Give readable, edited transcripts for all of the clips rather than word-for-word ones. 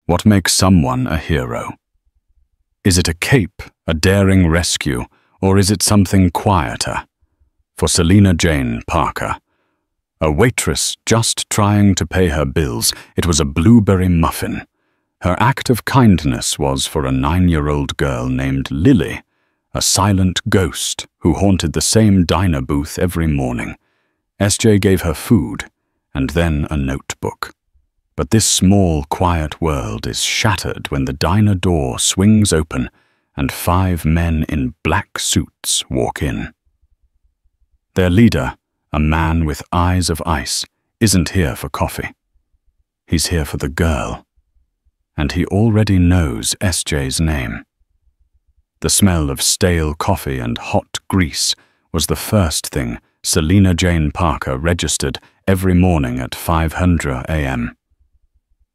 What makes someone a hero? Is it a cape, a daring rescue, or is it something quieter? For Selina Jane Parker, a waitress just trying to pay her bills, it was a blueberry muffin. Her act of kindness was for a 9-year-old girl named Lily, a silent ghost who haunted the same diner booth every morning. SJ gave her food and then a notebook. But this small, quiet world is shattered when the diner door swings open and 5 men in black suits walk in. Their leader, a man with eyes of ice, isn't here for coffee. He's here for the girl. And he already knows SJ's name. The smell of stale coffee and hot grease was the first thing Selina Jane Parker registered every morning at 5:00 a.m.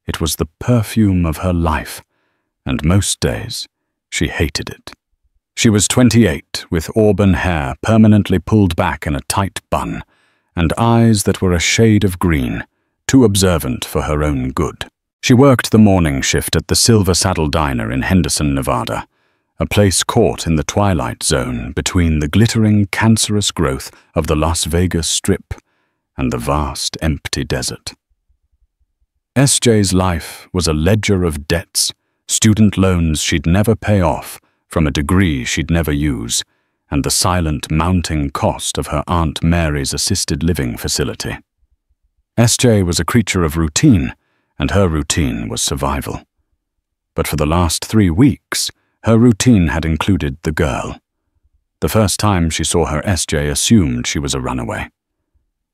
It was the perfume of her life, and most days she hated it. She was 28, with auburn hair permanently pulled back in a tight bun, and eyes that were a shade of green, too observant for her own good. She worked the morning shift at the Silver Saddle Diner in Henderson, Nevada, a place caught in the twilight zone between the glittering, cancerous growth of the Las Vegas Strip and the vast, empty desert. SJ's life was a ledger of debts, student loans she'd never pay off from a degree she'd never use, and the silent mounting cost of her Aunt Mary's assisted living facility. SJ was a creature of routine, and her routine was survival. But for the last 3 weeks, her routine had included the girl. The first time she saw her, SJ assumed she was a runaway.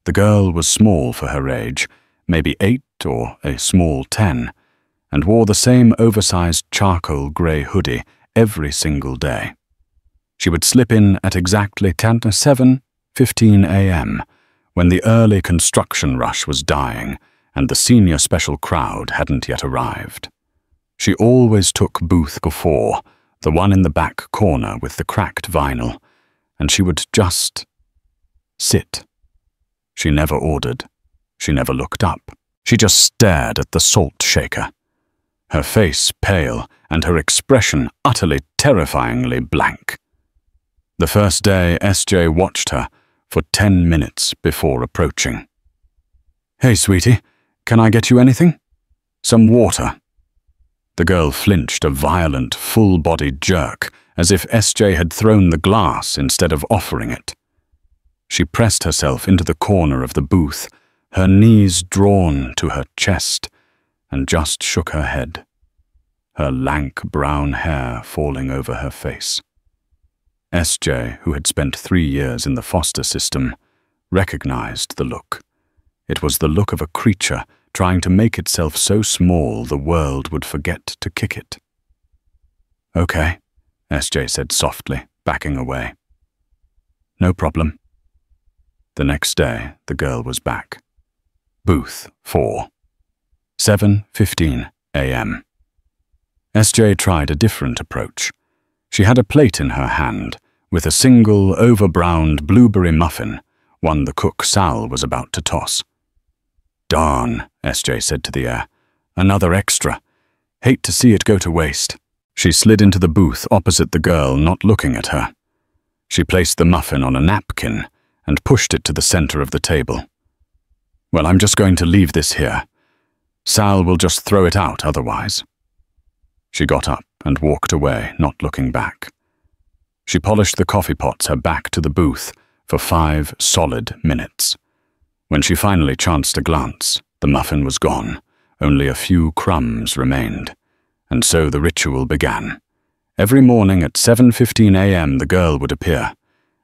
The girl was small for her age, maybe 8 or a small 10, and wore the same oversized charcoal grey hoodie every single day. She would slip in at exactly 7:15 a.m., when the early construction rush was dying and the senior special crowd hadn't yet arrived. She always took booth 4, the one in the back corner with the cracked vinyl, and she would just sit. She never ordered. She never looked up. She just stared at the salt shaker, her face pale and her expression utterly terrifyingly blank. The first day, SJ watched her for 10 minutes before approaching. "Hey, sweetie, can I get you anything? Some water?" The girl flinched a violent, full-bodied jerk, as if SJ had thrown the glass instead of offering it. She pressed herself into the corner of the booth, her knees drawn to her chest, and just shook her head, her lank brown hair falling over her face. SJ, who had spent 3 years in the foster system, recognized the look. It was the look of a creature trying to make itself so small the world would forget to kick it. "Okay," SJ said softly, backing away. "No problem." The next day, the girl was back. Booth 4. 7:15 a.m. SJ tried a different approach. She had a plate in her hand, with a single, over-browned blueberry muffin, one the cook Sal was about to toss. "Darn," SJ said to the air. "Another extra. Hate to see it go to waste." She slid into the booth opposite the girl, not looking at her. She placed the muffin on a napkin and pushed it to the center of the table. "Well, I'm just going to leave this here. Sal will just throw it out otherwise." She got up and walked away, not looking back. She polished the coffee pots her back to the booth for 5 solid minutes. When she finally chanced a glance, the muffin was gone. Only a few crumbs remained. And so the ritual began. Every morning at 7:15 a.m. the girl would appear.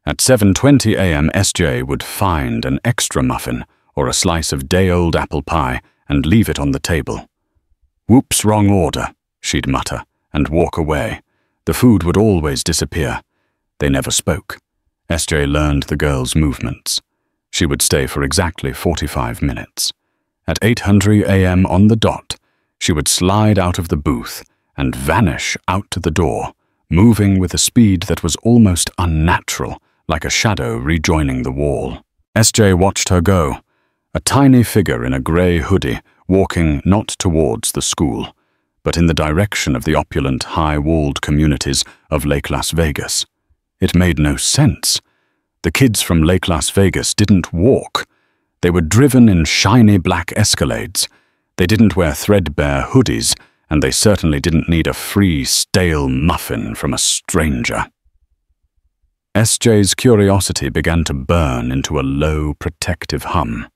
At 7:20 a.m. SJ would find an extra muffin or a slice of day-old apple pie and leave it on the table. "Whoops, wrong order," she'd mutter, and walk away. The food would always disappear. They never spoke. SJ learned the girl's movements. She would stay for exactly 45 minutes. At 8:00 a.m. on the dot, she would slide out of the booth and vanish out to the door, moving with a speed that was almost unnatural, like a shadow rejoining the wall. SJ watched her go, a tiny figure in a grey hoodie, walking not towards the school, but in the direction of the opulent, high-walled communities of Lake Las Vegas. It made no sense. The kids from Lake Las Vegas didn't walk. They were driven in shiny black Escalades. They didn't wear threadbare hoodies, and they certainly didn't need a free, stale muffin from a stranger. SJ's curiosity began to burn into a low, protective hum.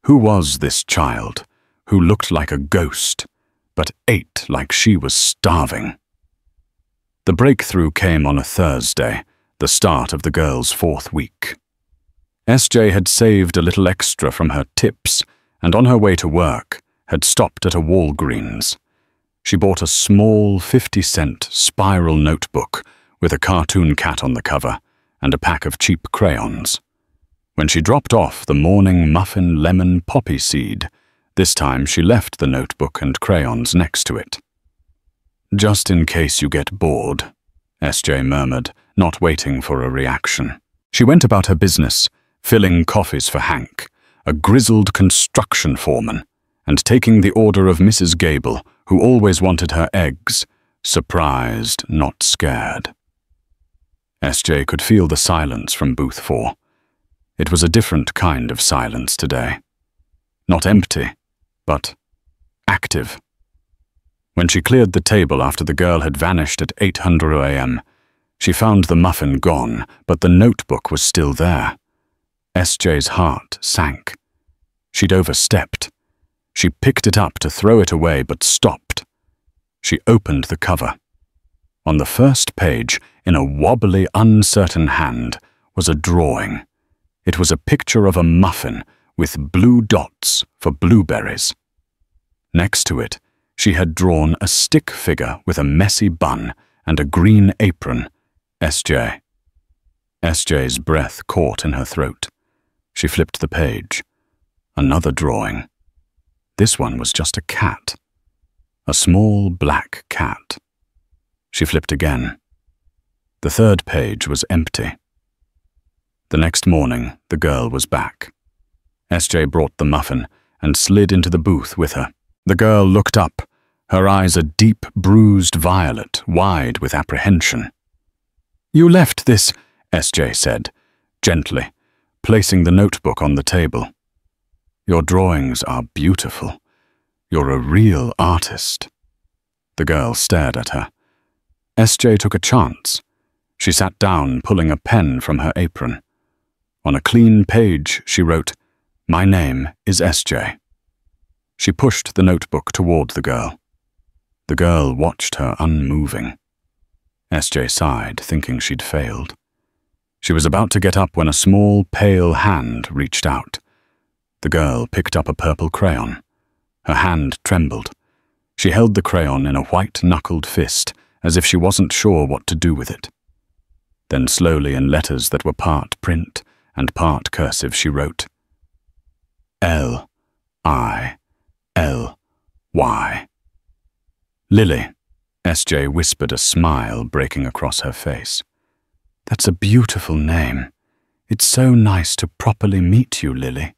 Who was this child, who looked like a ghost, but ate like she was starving? The breakthrough came on a Thursday, the start of the girl's 4th week. SJ had saved a little extra from her tips, and on her way to work, had stopped at a Walgreens. She bought a small 50-cent spiral notebook with a cartoon cat on the cover and a pack of cheap crayons. When she dropped off the morning muffin lemon poppy seed, this time she left the notebook and crayons next to it. "Just in case you get bored," SJ murmured, not waiting for a reaction. She went about her business, filling coffees for Hank, a grizzled construction foreman, and taking the order of Mrs. Gable, who always wanted her eggs, surprised, not scared. SJ could feel the silence from booth 4. It was a different kind of silence today. Not empty, but active. When she cleared the table after the girl had vanished at 8:00 a.m., she found the muffin gone, but the notebook was still there. SJ's heart sank. She'd overstepped. She picked it up to throw it away, but stopped. She opened the cover. On the first page, in a wobbly, uncertain hand, was a drawing. It was a picture of a muffin with blue dots for blueberries. Next to it, she had drawn a stick figure with a messy bun and a green apron. SJ. SJ's breath caught in her throat. She flipped the page. Another drawing. This one was just a cat. A small black cat. She flipped again. The third page was empty. The next morning, the girl was back. SJ brought the muffin and slid into the booth with her. The girl looked up, her eyes a deep, bruised violet, wide with apprehension. "You left this," SJ said, gently, placing the notebook on the table. "Your drawings are beautiful. You're a real artist." The girl stared at her. SJ took a chance. She sat down, pulling a pen from her apron. On a clean page, she wrote, "My name is SJ." She pushed the notebook toward the girl. The girl watched her unmoving. SJ sighed, thinking she'd failed. She was about to get up when a small, pale hand reached out. The girl picked up a purple crayon. Her hand trembled. She held the crayon in a white-knuckled fist, as if she wasn't sure what to do with it. Then slowly, in letters that were part print and part cursive, she wrote, L-I-L-Y. "Lily," SJ whispered, a smile breaking across her face. "That's a beautiful name. It's so nice to properly meet you, Lily."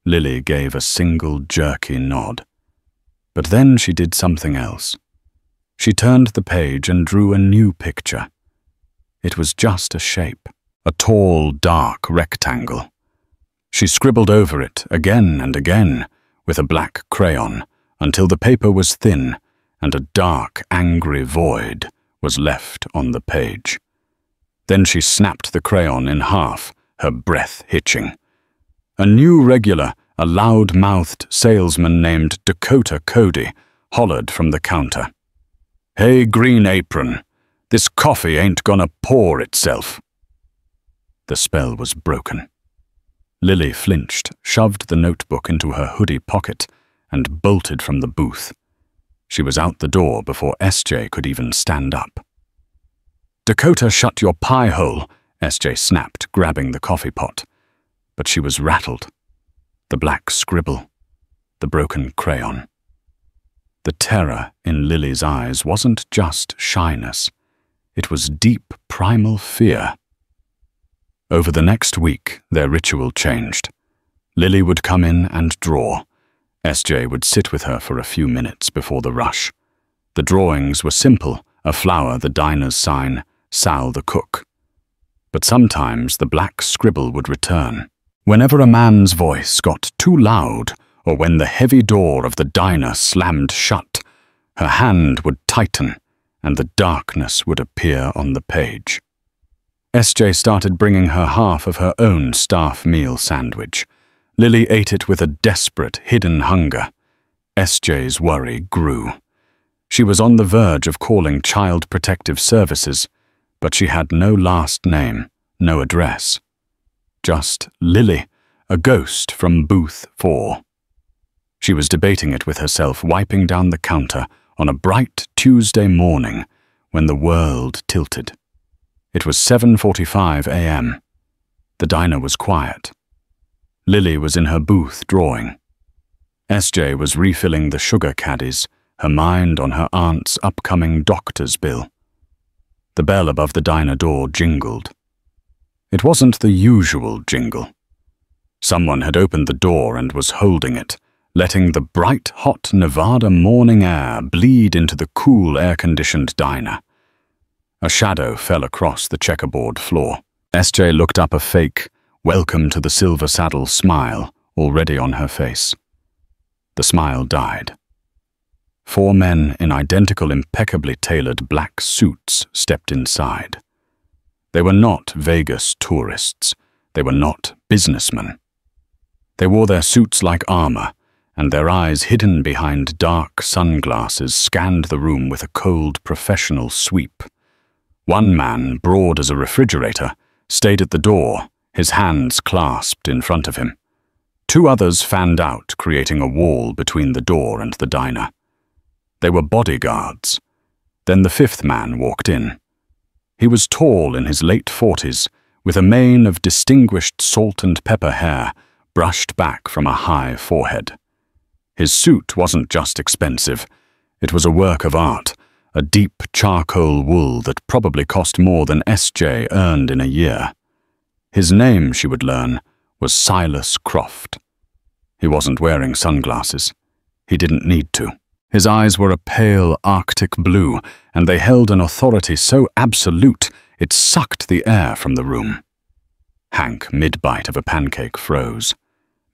Lily gave a single jerky nod. But then she did something else. She turned the page and drew a new picture. It was just a shape, a tall, dark rectangle. She scribbled over it again and again with a black crayon until the paper was thin and a dark, angry void was left on the page. Then she snapped the crayon in half, her breath hitching. A new regular, a loud-mouthed salesman named Dakota Cody, hollered from the counter. "Hey, Green Apron, this coffee ain't gonna pour itself." The spell was broken. Lily flinched, shoved the notebook into her hoodie pocket, and bolted from the booth. She was out the door before SJ could even stand up. "Dakota, shut your pie hole," SJ snapped, grabbing the coffee pot. But she was rattled. The black scribble, the broken crayon. The terror in Lily's eyes wasn't just shyness. It was deep, primal fear. Over the next week, their ritual changed. Lily would come in and draw. SJ would sit with her for a few minutes before the rush. The drawings were simple, a flower the diner's sign, Sal the cook. But sometimes the black scribble would return. Whenever a man's voice got too loud, or when the heavy door of the diner slammed shut, her hand would tighten and the darkness would appear on the page. SJ started bringing her half of her own staff meal sandwich. Lily ate it with a desperate, hidden hunger. SJ's worry grew. She was on the verge of calling Child Protective Services, but she had no last name, no address. Just Lily, a ghost from booth 4. She was debating it with herself, wiping down the counter on a bright Tuesday morning when the world tilted. It was 7:45 a.m. The diner was quiet. Lily was in her booth drawing. SJ was refilling the sugar caddies, her mind on her aunt's upcoming doctor's bill. The bell above the diner door jingled. It wasn't the usual jingle. Someone had opened the door and was holding it, letting the bright, hot Nevada morning air bleed into the cool, air-conditioned diner. A shadow fell across the checkerboard floor. SJ looked up, a fake, welcome to the Silver Saddle smile already on her face. The smile died. 4 men in identical, impeccably tailored black suits stepped inside. They were not Vegas tourists. They were not businessmen. They wore their suits like armor, and their eyes, hidden behind dark sunglasses, scanned the room with a cold, professional sweep. One man, broad as a refrigerator, stayed at the door, his hands clasped in front of him. 2 others fanned out, creating a wall between the door and the diner. They were bodyguards. Then the 5th man walked in. He was tall, in his late 40s, with a mane of distinguished salt and pepper hair brushed back from a high forehead. His suit wasn't just expensive. It was a work of art, a deep charcoal wool that probably cost more than SJ earned in a year. His name, she would learn, was Silas Croft. He wasn't wearing sunglasses. He didn't need to. His eyes were a pale Arctic blue, and they held an authority so absolute it sucked the air from the room. Hank, mid-bite of a pancake, froze.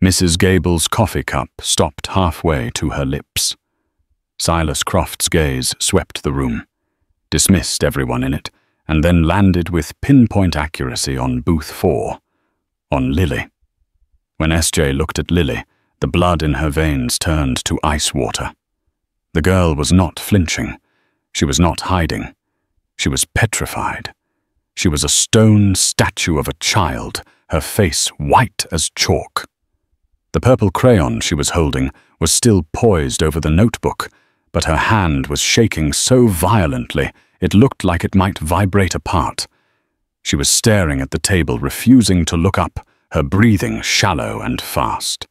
Mrs. Gable's coffee cup stopped halfway to her lips. Silas Croft's gaze swept the room, dismissed everyone in it, and then landed with pinpoint accuracy on booth 4, on Lily. When SJ looked at Lily, the blood in her veins turned to ice water. The girl was not flinching. She was not hiding. She was petrified. She was a stone statue of a child, her face white as chalk. The purple crayon she was holding was still poised over the notebook, but her hand was shaking so violently it looked like it might vibrate apart. She was staring at the table, refusing to look up, her breathing shallow and fast.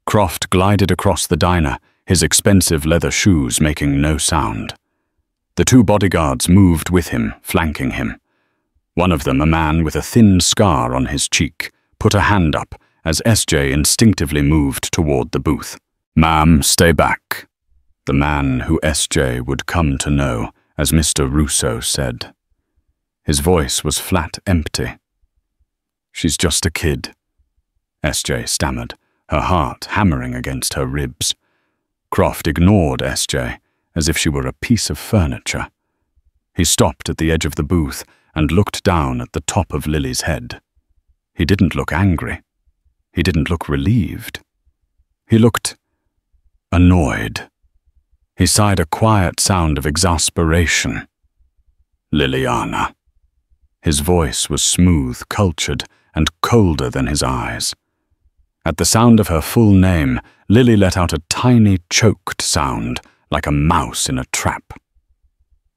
Croft glided across the diner, his expensive leather shoes making no sound. The 2 bodyguards moved with him, flanking him. One of them, a man with a thin scar on his cheek, put a hand up as SJ instinctively moved toward the booth. "Ma'am, stay back," the man who SJ would come to know as Mr. Russo said. His voice was flat empty. "She's just a kid," SJ stammered, her heart hammering against her ribs. Croft ignored SJ as if she were a piece of furniture. He stopped at the edge of the booth and looked down at the top of Lily's head. He didn't look angry. He didn't look relieved. He looked annoyed. He sighed a quiet sound of exasperation. "Liliana." His voice was smooth, cultured, and colder than his eyes. At the sound of her full name, Lily let out a tiny, choked sound, like a mouse in a trap.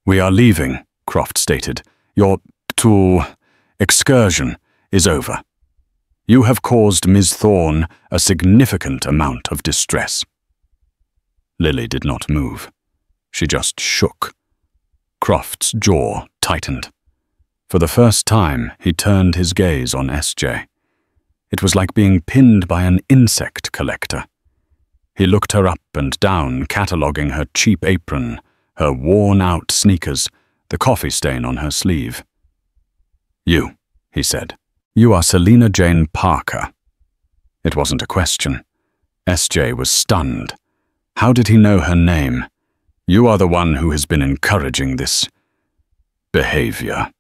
"We are leaving," Croft stated. "Your excursion is over. You have caused Ms. Thorne a significant amount of distress." Lily did not move. She just shook. Croft's jaw tightened. For the first time, he turned his gaze on SJ. It was like being pinned by an insect collector. He looked her up and down, cataloguing her cheap apron, her worn-out sneakers, the coffee stain on her sleeve. "You," he said. "You are Selina Jane Parker." It wasn't a question. SJ was stunned. How did he know her name? "You are the one who has been encouraging this behavior."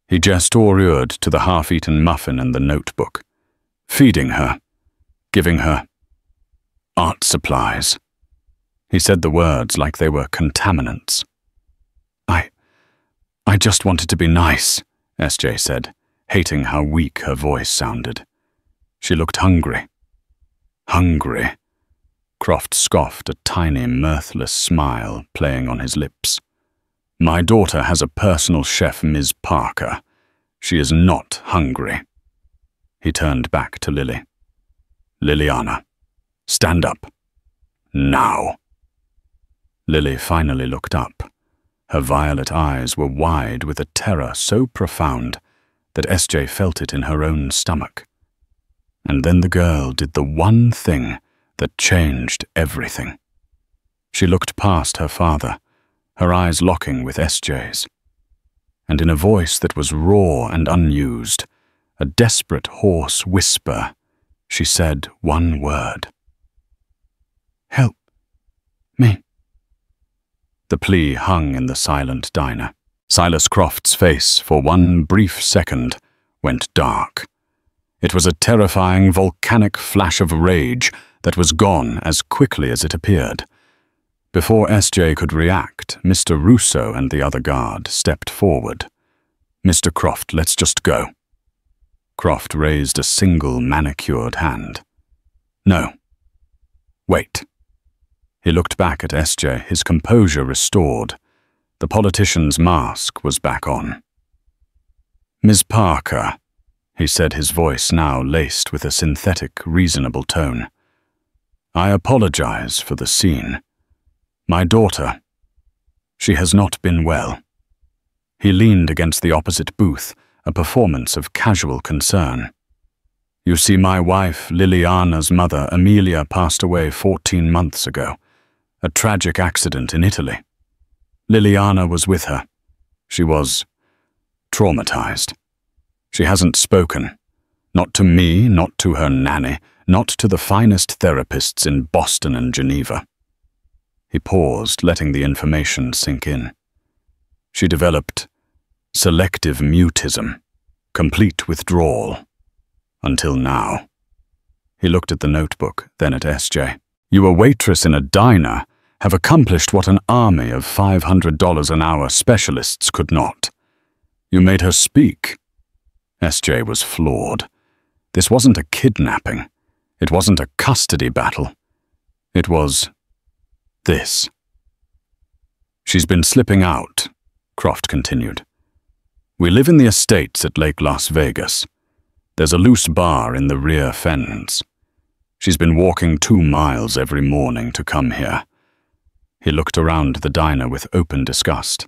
He gestured to the half-eaten muffin and the notebook. "Feeding her, giving her art supplies." He said the words like they were contaminants. I just wanted to be nice," SJ said, hating how weak her voice sounded. She looked hungry. "Hungry?" Croft scoffed, a tiny, mirthless smile playing on his lips. "My daughter has a personal chef, Ms. Parker. She is not hungry." He turned back to Lily. "Liliana, stand up. Now." Lily finally looked up. Her violet eyes were wide with a terror so profound that SJ felt it in her own stomach. And then the girl did the one thing that changed everything. She looked past her father, her eyes locking with SJ's. And in a voice that was raw and unused, a desperate hoarse whisper, she said one word. "Help me." The plea hung in the silent diner. Silas Croft's face, for one brief second, went dark. It was a terrifying, volcanic flash of rage that was gone as quickly as it appeared. Before SJ could react, Mr. Russo and the other guard stepped forward. "Mr. Croft, let's just go." Croft raised a single manicured hand. "No. Wait." He looked back at SJ, his composure restored. The politician's mask was back on. "Ms. Parker," he said, his voice now laced with a synthetic, reasonable tone. "I apologize for the scene. My daughter, she has not been well." He leaned against the opposite booth, a performance of casual concern. "You see, my wife, Liliana's mother, Amelia, passed away 14 months ago. A tragic accident in Italy. Liliana was with her. She was traumatized. She hasn't spoken. Not to me, not to her nanny, not to the finest therapists in Boston and Geneva." He paused, letting the information sink in. "She developed selective mutism, complete withdrawal, until now." He looked at the notebook, then at SJ. "You, a waitress in a diner, have accomplished what an army of $500 an hour specialists could not. You made her speak." SJ was floored. This wasn't a kidnapping. It wasn't a custody battle. It was this. "She's been slipping out," Croft continued. "We live in the estates at Lake Las Vegas. There's a loose bar in the rear fens. She's been walking 2 miles every morning to come here." He looked around the diner with open disgust.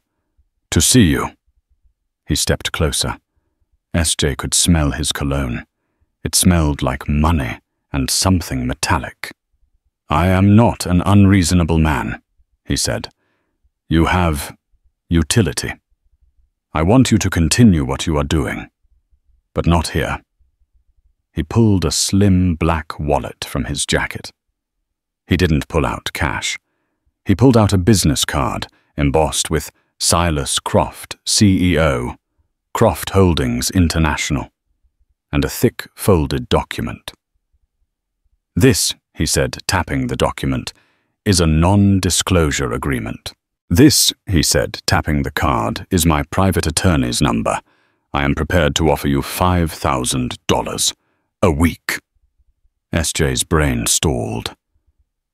"To see you." He stepped closer. SJ could smell his cologne. It smelled like money and something metallic. "I am not an unreasonable man," he said. "You have utility. I want you to continue what you are doing, but not here." He pulled a slim black wallet from his jacket. He didn't pull out cash. He pulled out a business card embossed with Silas Croft, CEO, Croft Holdings International, and a thick folded document. "This," he said, tapping the document, "is a non-disclosure agreement. This," he said, tapping the card, "is my private attorney's number. I am prepared to offer you $5,000 a week." SJ's brain stalled.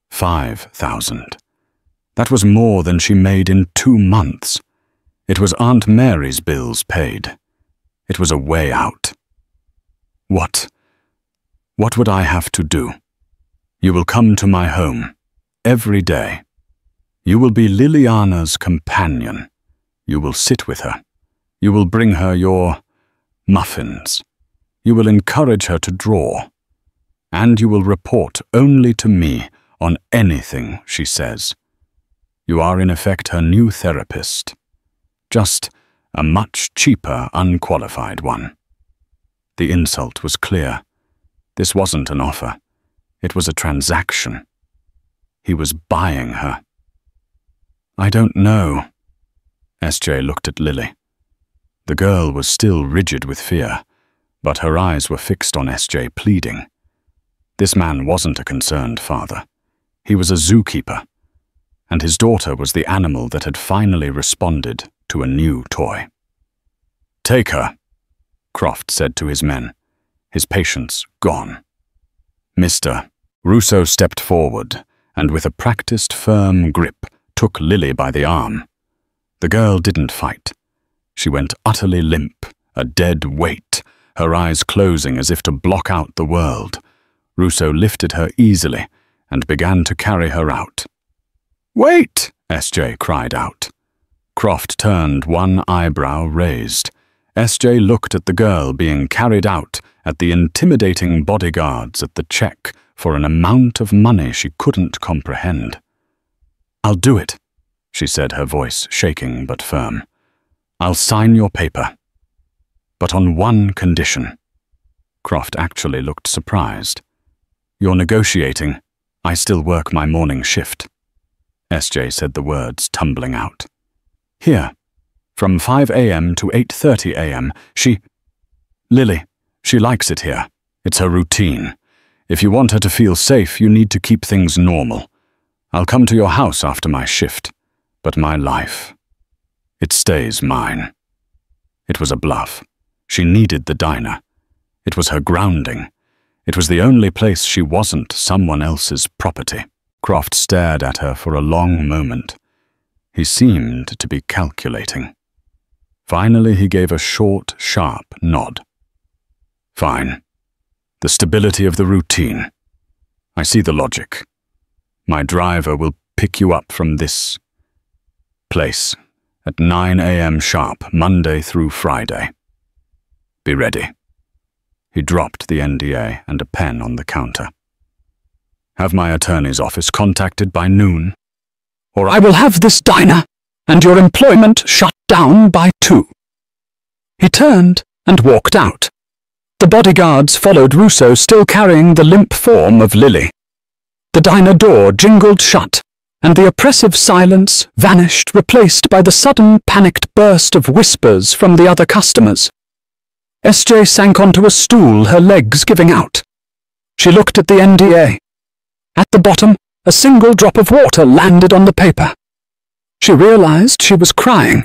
5,000. That was more than she made in 2 months. It was Aunt Mary's bills paid. It was a way out. What would I have to do? "You will come to my home every day. You will be Liliana's companion. You will sit with her. You will bring her your muffins. You will encourage her to draw. And you will report only to me on anything she says. You are in effect her new therapist. Just a much cheaper, unqualified one. The insult was clear. This wasn't an offer. It was a transaction. He was buying her. I don't know. SJ looked at Lily. The girl was still rigid with fear, but her eyes were fixed on SJ, pleading. This man wasn't a concerned father. He was a zookeeper, and his daughter was the animal that had finally responded to a new toy. Take her, Croft said to his men, his patience gone. Mr. Russo stepped forward and with a practiced firm grip took Lily by the arm. The girl didn't fight. She went utterly limp, a dead weight, her eyes closing as if to block out the world. Russo lifted her easily and began to carry her out. "Wait!" SJ cried out. Croft turned, one eyebrow raised. SJ looked at the girl being carried out, at the intimidating bodyguards, at the check for an amount of money she couldn't comprehend. "I'll do it," she said, her voice shaking but firm. "I'll sign your paper. But on one condition." Croft actually looked surprised. "You're negotiating. I still work my morning shift." SJ said the words tumbling out. "Here, from 5 a.m. to 8:30 a.m. Lily, she likes it here. It's her routine. If you want her to feel safe, you need to keep things normal. I'll come to your house after my shift, but my life, it stays mine." It was a bluff. She needed the diner. It was her grounding. It was the only place she wasn't someone else's property. Croft stared at her for a long moment. He seemed to be calculating. Finally, he gave a short, sharp nod. "Fine. The stability of the routine. I see the logic. My driver will pick you up from this place at 9 a.m. sharp, Monday through Friday. Be ready." He dropped the NDA and a pen on the counter. "Have my attorney's office contacted by noon, or I will have this diner and your employment shut down by 2. He turned and walked out. The bodyguards followed Russo, still carrying the limp form of Lily. The diner door jingled shut, and the oppressive silence vanished, replaced by the sudden panicked burst of whispers from the other customers. SJ sank onto a stool, her legs giving out. She looked at the NDA. At the bottom, a single drop of water landed on the paper. She realized she was crying.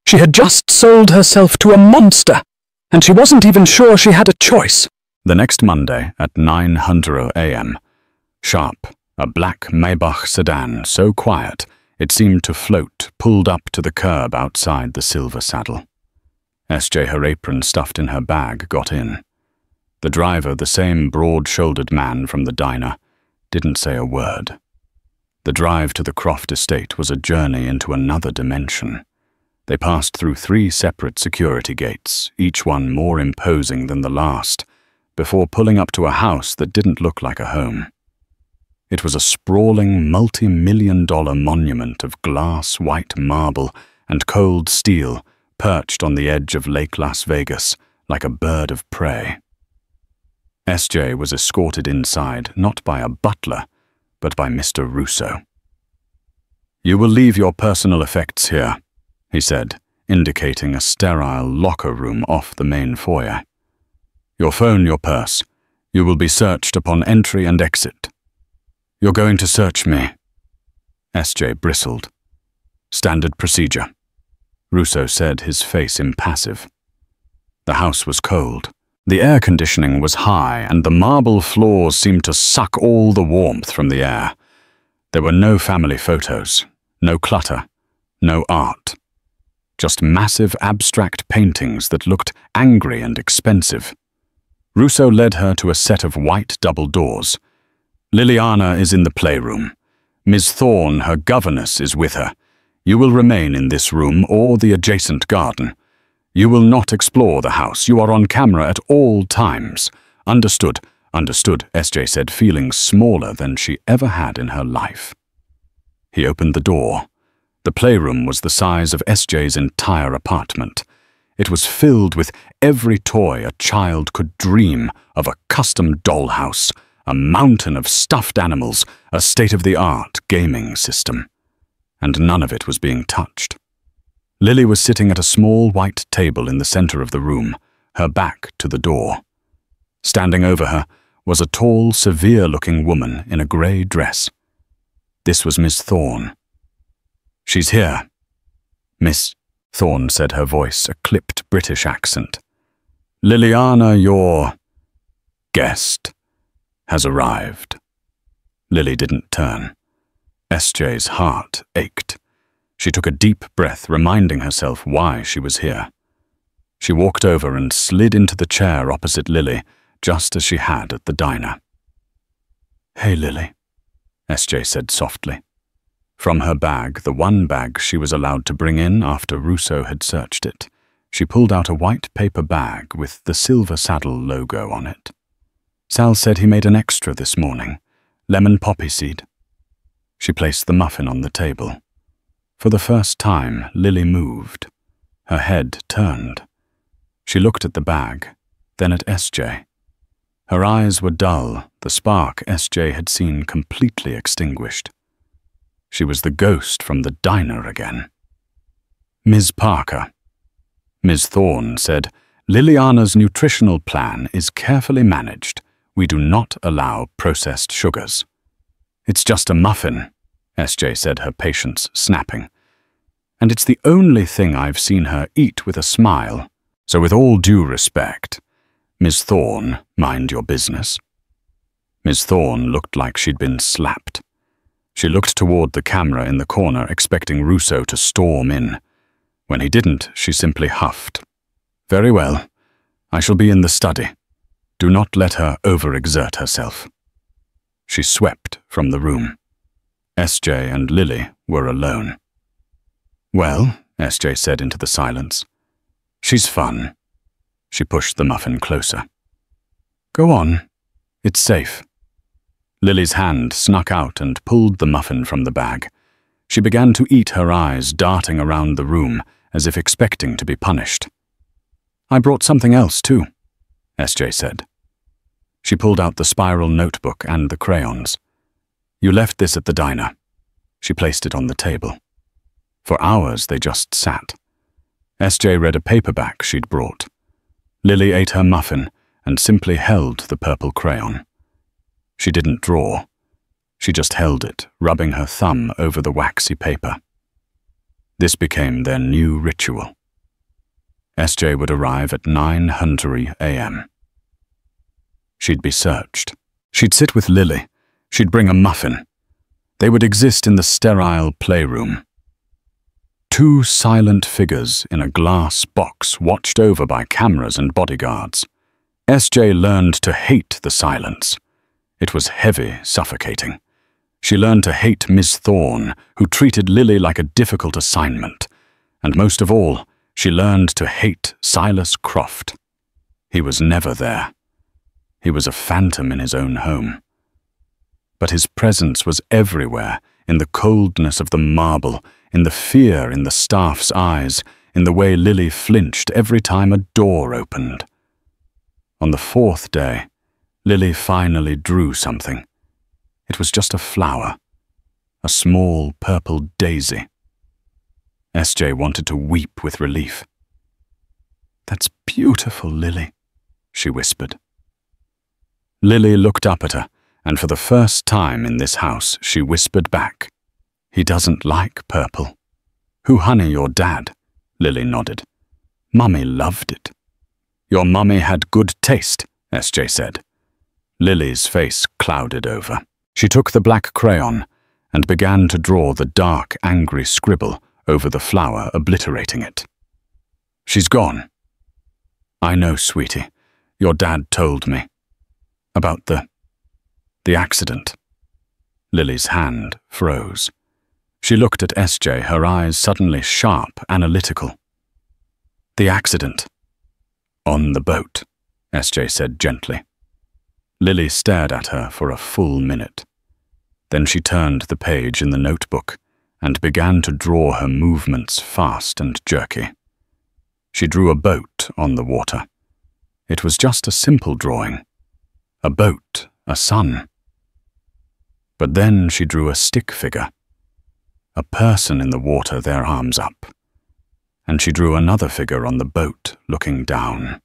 She had just sold herself to a monster, and she wasn't even sure she had a choice. The next Monday at 9:00 a.m., sharp, a black Maybach sedan, so quiet it seemed to float, pulled up to the curb outside the Silver Saddle. SJ, her apron stuffed in her bag, got in. The driver, the same broad-shouldered man from the diner, didn't say a word. The drive to the Croft estate was a journey into another dimension. They passed through 3 separate security gates, each one more imposing than the last, before pulling up to a house that didn't look like a home. It was a sprawling, multi-million-dollar monument of glass, white marble, and cold steel, perched on the edge of Lake Las Vegas like a bird of prey. SJ was escorted inside not by a butler, but by Mr. Russo. "You will leave your personal effects here," he said, indicating a sterile locker room off the main foyer. "Your phone, your purse. You will be searched upon entry and exit." "You're going to search me?" SJ bristled. "Standard procedure," Russo said, his face impassive. The house was cold. The air conditioning was high, and the marble floors seemed to suck all the warmth from the air. There were no family photos, no clutter, no art. Just massive abstract paintings that looked angry and expensive. Russo led her to a set of white double doors. "Liliana is in the playroom. Ms. Thorne, her governess, is with her. You will remain in this room or the adjacent garden. You will not explore the house. You are on camera at all times. Understood. Understood, SJ said, feeling smaller than she ever had in her life. He opened the door. The playroom was the size of SJ's entire apartment. It was filled with every toy a child could dream of: a custom dollhouse, a mountain of stuffed animals, a state-of-the-art gaming system. And none of it was being touched. Lily was sitting at a small white table in the center of the room, her back to the door. Standing over her was a tall, severe-looking woman in a grey dress. This was Miss Thorne. "She's here." "Miss," Thorne said, her voice a clipped British accent. "Liliana, your guest has arrived." Lily didn't turn. SJ's heart ached. She took a deep breath, reminding herself why she was here. She walked over and slid into the chair opposite Lily, just as she had at the diner. "Hey, Lily," SJ said softly. From her bag, the one bag she was allowed to bring in after Russo had searched it, she pulled out a white paper bag with the Silver Saddle logo on it. "Sal said he made an extra this morning. Lemon poppy seed." She placed the muffin on the table. For the first time, Lily moved. Her head turned. She looked at the bag, then at SJ. Her eyes were dull, the spark SJ had seen completely extinguished. She was the ghost from the diner again. "Ms. Parker," Ms. Thorne said, "Liliana's nutritional plan is carefully managed. We do not allow processed sugars." "It's just a muffin," SJ said, her patience snapping. "And it's the only thing I've seen her eat with a smile. So with all due respect, Ms. Thorne, mind your business." Ms. Thorne looked like she'd been slapped. She looked toward the camera in the corner, expecting Russo to storm in. When he didn't, she simply huffed. "Very well. I shall be in the study. Do not let her overexert herself." She swept from the room. SJ and Lily were alone. "Well," SJ said into the silence, "she's fun." She pushed the muffin closer. "Go on. It's safe." Lily's hand snuck out and pulled the muffin from the bag. She began to eat, her eyes darting around the room as if expecting to be punished. "I brought something else too," SJ said. She pulled out the spiral notebook and the crayons. "You left this at the diner." She placed it on the table. For hours they just sat. SJ read a paperback she'd brought. Lily ate her muffin and simply held the purple crayon. She didn't draw. She just held it, rubbing her thumb over the waxy paper. This became their new ritual. SJ would arrive at 9:00 a.m. She'd be searched. She'd sit with Lily. She'd bring a muffin. They would exist in the sterile playroom. Two silent figures in a glass box watched over by cameras and bodyguards. SJ learned to hate the silence. It was heavy, suffocating. She learned to hate Miss Thorne, who treated Lily like a difficult assignment. And most of all, she learned to hate Silas Croft. He was never there. He was a phantom in his own home. But his presence was everywhere, in the coldness of the marble, in the fear in the staff's eyes, in the way Lily flinched every time a door opened. On the fourth day, Lily finally drew something. It was just a flower, a small purple daisy. SJ wanted to weep with relief. "That's beautiful, Lily," she whispered. Lily looked up at her, and for the first time in this house, she whispered back, "He doesn't like purple." "Who, honey, your dad?" Lily nodded. "Mummy loved it." "Your mummy had good taste," SJ said. Lily's face clouded over. She took the black crayon and began to draw the dark, angry scribble over the flower, obliterating it. "She's gone." "I know, sweetie. Your dad told me. About the accident." Lily's hand froze. She looked at SJ, her eyes suddenly sharp, analytical. "The accident." "On the boat," SJ said gently. Lily stared at her for a full minute. Then she turned the page in the notebook and began to draw her movements fast and jerky. She drew a boat on the water. It was just a simple drawing. A boat, a sun. But then she drew a stick figure. A person in the water, their arms up. And she drew another figure on the boat, looking down.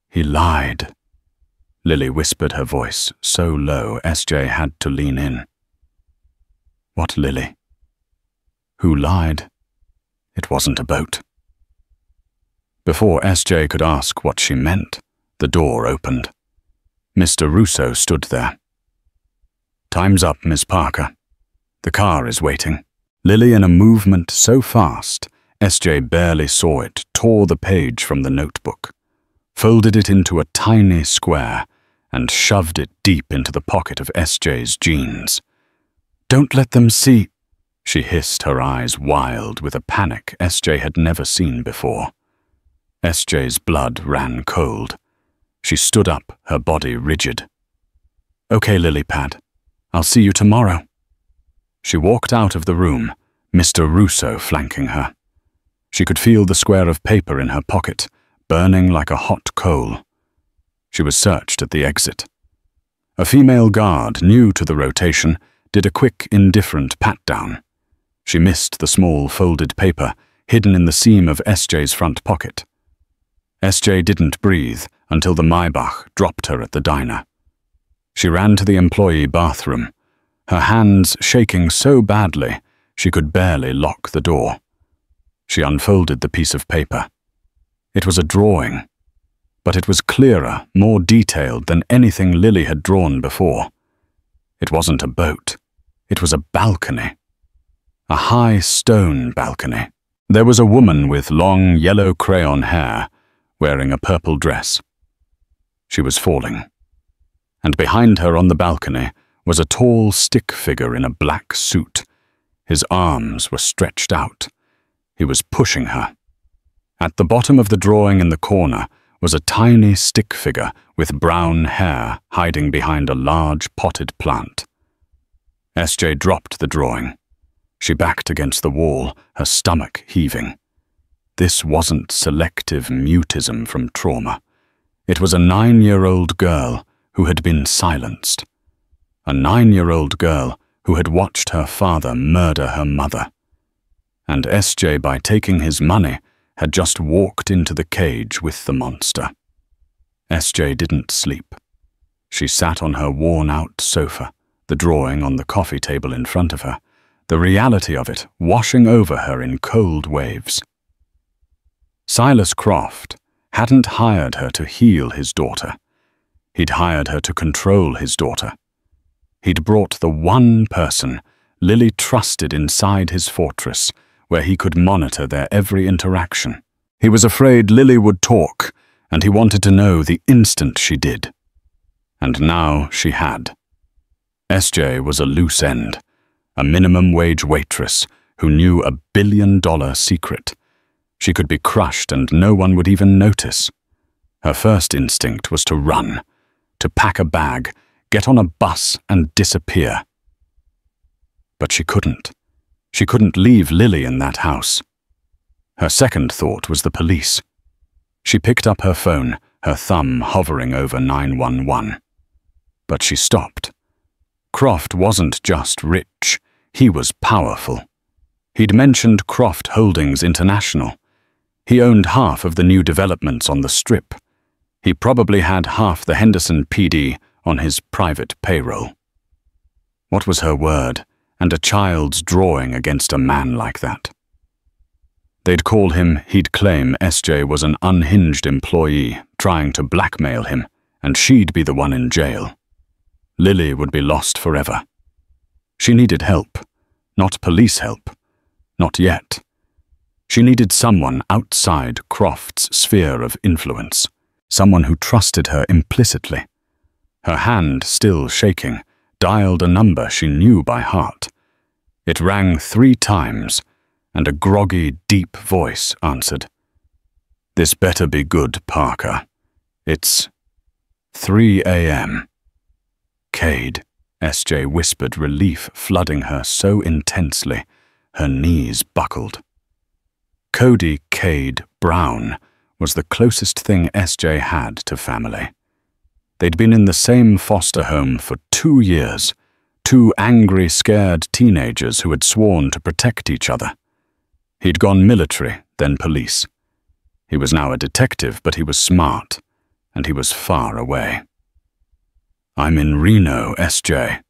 He lied. Lily whispered, her voice so low SJ had to lean in. What Lily? Who lied? It wasn't a boat. Before SJ could ask what she meant, the door opened. Mr. Russo stood there. Time's up, Miss Parker. The car is waiting. Lily, in a movement so fast, SJ barely saw it, tore the page from the notebook, folded it into a tiny square, and shoved it deep into the pocket of SJ's jeans. Don't let them see, she hissed, her eyes wild with a panic SJ had never seen before. SJ's blood ran cold. She stood up, her body rigid. Okay, Lilypad. I'll see you tomorrow. She walked out of the room, Mr. Russo flanking her. She could feel the square of paper in her pocket, burning like a hot coal. She was searched at the exit. A female guard, new to the rotation, did a quick, indifferent pat-down. She missed the small folded paper hidden in the seam of SJ's front pocket. SJ didn't breathe until the Maybach dropped her at the diner. She ran to the employee bathroom, her hands shaking so badly she could barely lock the door. She unfolded the piece of paper. It was a drawing, but it was clearer, more detailed than anything Lily had drawn before. It wasn't a boat. It was a balcony. A high stone balcony. There was a woman with long yellow crayon hair, wearing a purple dress. She was falling. And behind her on the balcony was a tall stick figure in a black suit. His arms were stretched out. He was pushing her. At the bottom of the drawing in the corner was a tiny stick figure with brown hair hiding behind a large potted plant. SJ dropped the drawing. She backed against the wall, her stomach heaving. This wasn't selective mutism from trauma. It was a 9-year-old girl who had been silenced. A 9-year-old girl who had watched her father murder her mother. And SJ, by taking his money, had just walked into the cage with the monster. SJ didn't sleep. She sat on her worn-out sofa, the drawing on the coffee table in front of her, the reality of it washing over her in cold waves. Silas Croft hadn't hired her to heal his daughter. He'd hired her to control his daughter. He'd brought the one person Lily trusted inside his fortress, where he could monitor their every interaction. He was afraid Lily would talk, and he wanted to know the instant she did. And now she had. SJ was a loose end, a minimum-wage waitress who knew a billion-dollar secret. She could be crushed and no one would even notice. Her first instinct was to run, to pack a bag, get on a bus and disappear. But she couldn't. She couldn't leave Lily in that house. Her second thought was the police. She picked up her phone, her thumb hovering over 911. But she stopped. Croft wasn't just rich, he was powerful. He'd mentioned Croft Holdings International. He owned half of the new developments on the Strip. He probably had half the Henderson PD on his private payroll. What was her word and a child's drawing against a man like that? They'd call him, he'd claim SJ was an unhinged employee trying to blackmail him, and she'd be the one in jail. Lily would be lost forever. She needed help, not police help. Not yet. She needed someone outside Croft's sphere of influence, someone who trusted her implicitly. Her hand, still shaking, dialed a number she knew by heart. It rang 3 times, and a groggy, deep voice answered. "This better be good, Parker. It's 3 a.m. Cade, SJ whispered, relief flooding her so intensely, her knees buckled. Cody Cade Brown was the closest thing SJ had to family. They'd been in the same foster home for 2 years, 2 angry, scared teenagers who had sworn to protect each other. He'd gone military, then police. He was now a detective, but he was smart, and he was far away. "I'm in Reno, SJ."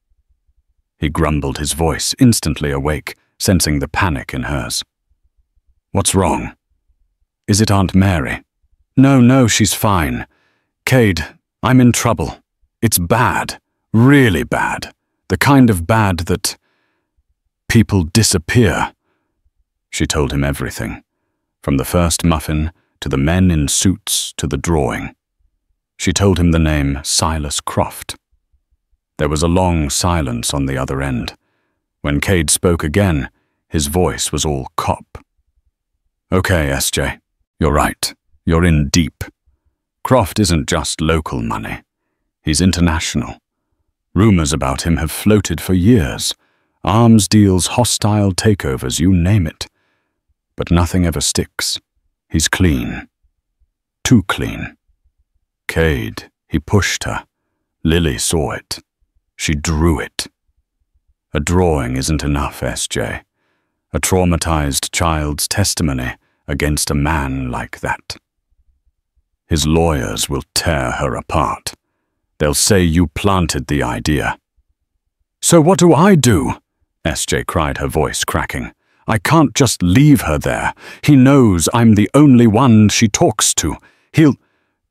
He grumbled, his voice instantly awake, sensing the panic in hers. "What's wrong? Is it Aunt Mary?" No, she's fine. Cade, I'm in trouble. It's bad, really bad. The kind of bad that people disappear." She told him everything, from the first muffin to the men in suits to the drawing. She told him the name Silas Croft. There was a long silence on the other end. When Cade spoke again, his voice was all cop. "Okay, SJ, you're right. You're in deep. Croft isn't just local money. He's international. Rumors about him have floated for years. Arms deals, hostile takeovers, you name it. But nothing ever sticks. He's clean. Too clean." "Cade," he pushed her. Lily saw it. She drew it. A drawing isn't enough, SJ. A traumatized child's testimony against a man like that. His lawyers will tear her apart. They'll say you planted the idea. "So what do I do?" SJ cried, her voice cracking. "I can't just leave her there. He knows I'm the only one she talks to.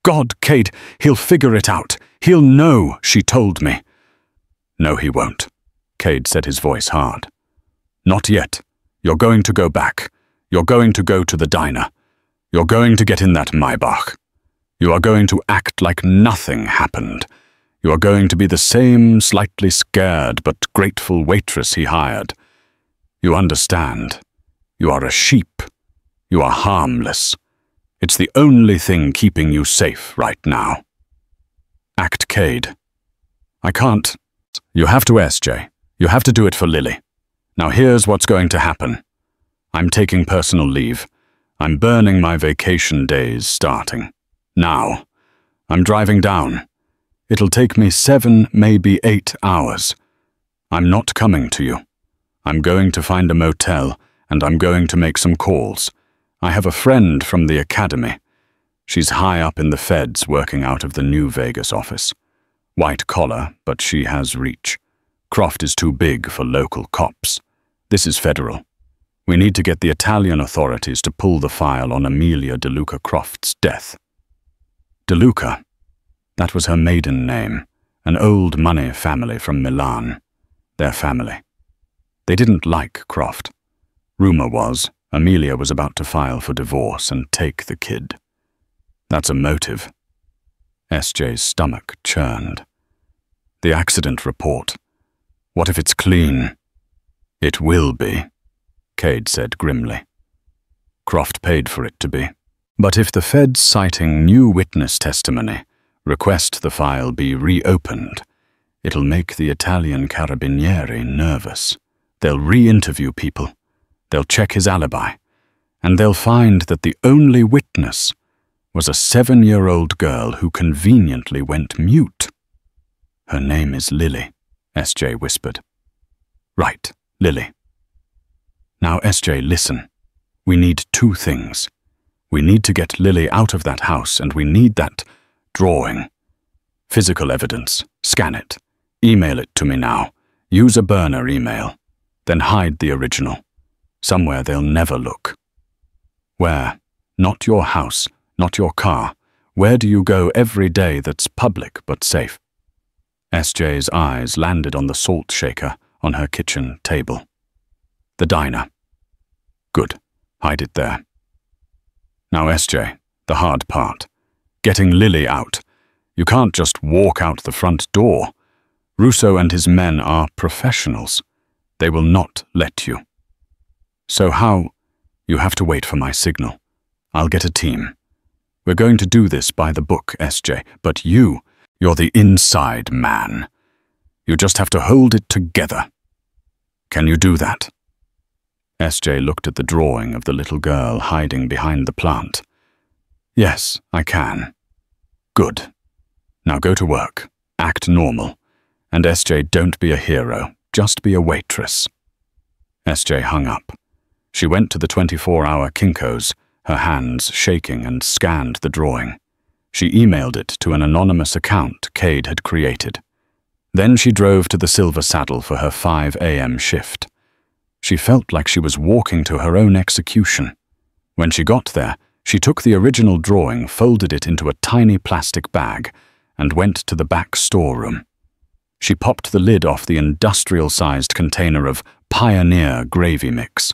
God, Cade, he'll figure it out. He'll know she told me." "No, he won't," Cade said, his voice hard. "Not yet. You're going to go back. You're going to go to the diner. You're going to get in that Maybach. You are going to act like nothing happened. You are going to be the same slightly scared but grateful waitress he hired. You understand. You are a sheep. You are harmless. It's the only thing keeping you safe right now. Act, Cade. I can't. You have to, SJ. You have to do it for Lily. Now here's what's going to happen. I'm taking personal leave. I'm burning my vacation days starting. Now. I'm driving down. It'll take me 7, maybe 8 hours. I'm not coming to you. I'm going to find a motel, and I'm going to make some calls. I have a friend from the academy. She's high up in the feds working out of the New Vegas office. White collar, but she has reach. Croft is too big for local cops. This is federal. We need to get the Italian authorities to pull the file on Amelia DeLuca Croft's death. DeLuca, that was her maiden name, an old money family from Milan. Their family. They didn't like Croft. Rumor was Amelia was about to file for divorce and take the kid. That's a motive. SJ's stomach churned. The accident report. What if it's clean? It will be, Cade said grimly. Croft paid for it to be. But if the feds citing new witness testimony request the file be reopened, it'll make the Italian Carabinieri nervous. They'll re-interview people. They'll check his alibi. And they'll find that the only witness was a 7-year-old girl who conveniently went mute. Her name is Lily, SJ whispered. Right, Lily. Now, SJ, listen. We need 2 things. We need to get Lily out of that house, and we need that drawing. Physical evidence. Scan it. Email it to me now. Use a burner email. Then hide the original. Somewhere they'll never look. Where? Not your house, not your car. Where do you go every day that's public but safe? SJ's eyes landed on the salt shaker on her kitchen table. The diner. Good. Hide it there. Now, SJ, the hard part. Getting Lily out. You can't just walk out the front door. Russo and his men are professionals. They will not let you. So how? You have to wait for my signal. I'll get a team. We're going to do this by the book, SJ, but you're You're the inside man. You just have to hold it together. Can you do that? SJ looked at the drawing of the little girl hiding behind the plant. Yes, I can. Good. Now go to work. Act normal. And SJ, don't be a hero. Just be a waitress. SJ hung up. She went to the 24-hour Kinko's, her hands shaking, and scanned the drawing. She emailed it to an anonymous account Cade had created. Then she drove to the Silver Saddle for her 5 a.m. shift. She felt like she was walking to her own execution. When she got there, she took the original drawing, folded it into a tiny plastic bag, and went to the back storeroom. She popped the lid off the industrial-sized container of Pioneer gravy mix.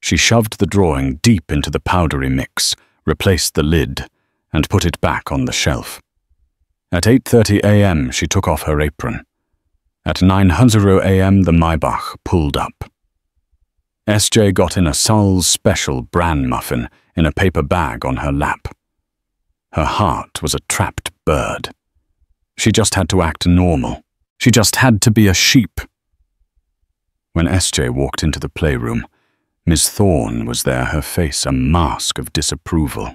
She shoved the drawing deep into the powdery mix, replaced the lid, and put it back on the shelf. At 8:30 a.m. she took off her apron. At 9:00 a.m. the Maybach pulled up. SJ got in a Sol's Special bran muffin in a paper bag on her lap. Her heart was a trapped bird. She just had to act normal. She just had to be a sheep. When SJ walked into the playroom, Ms. Thorne was there, her face a mask of disapproval.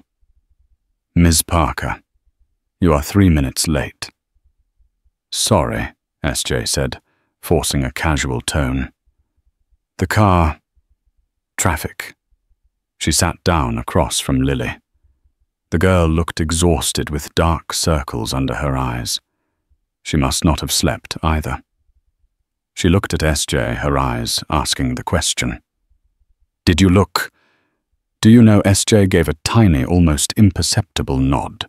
Ms. Parker, you are 3 minutes late. Sorry, SJ said, forcing a casual tone. The car... traffic. She sat down across from Lily. The girl looked exhausted with dark circles under her eyes. She must not have slept either. She looked at SJ, her eyes asking the question. Did you look? Do you know SJ gave a tiny, almost imperceptible nod.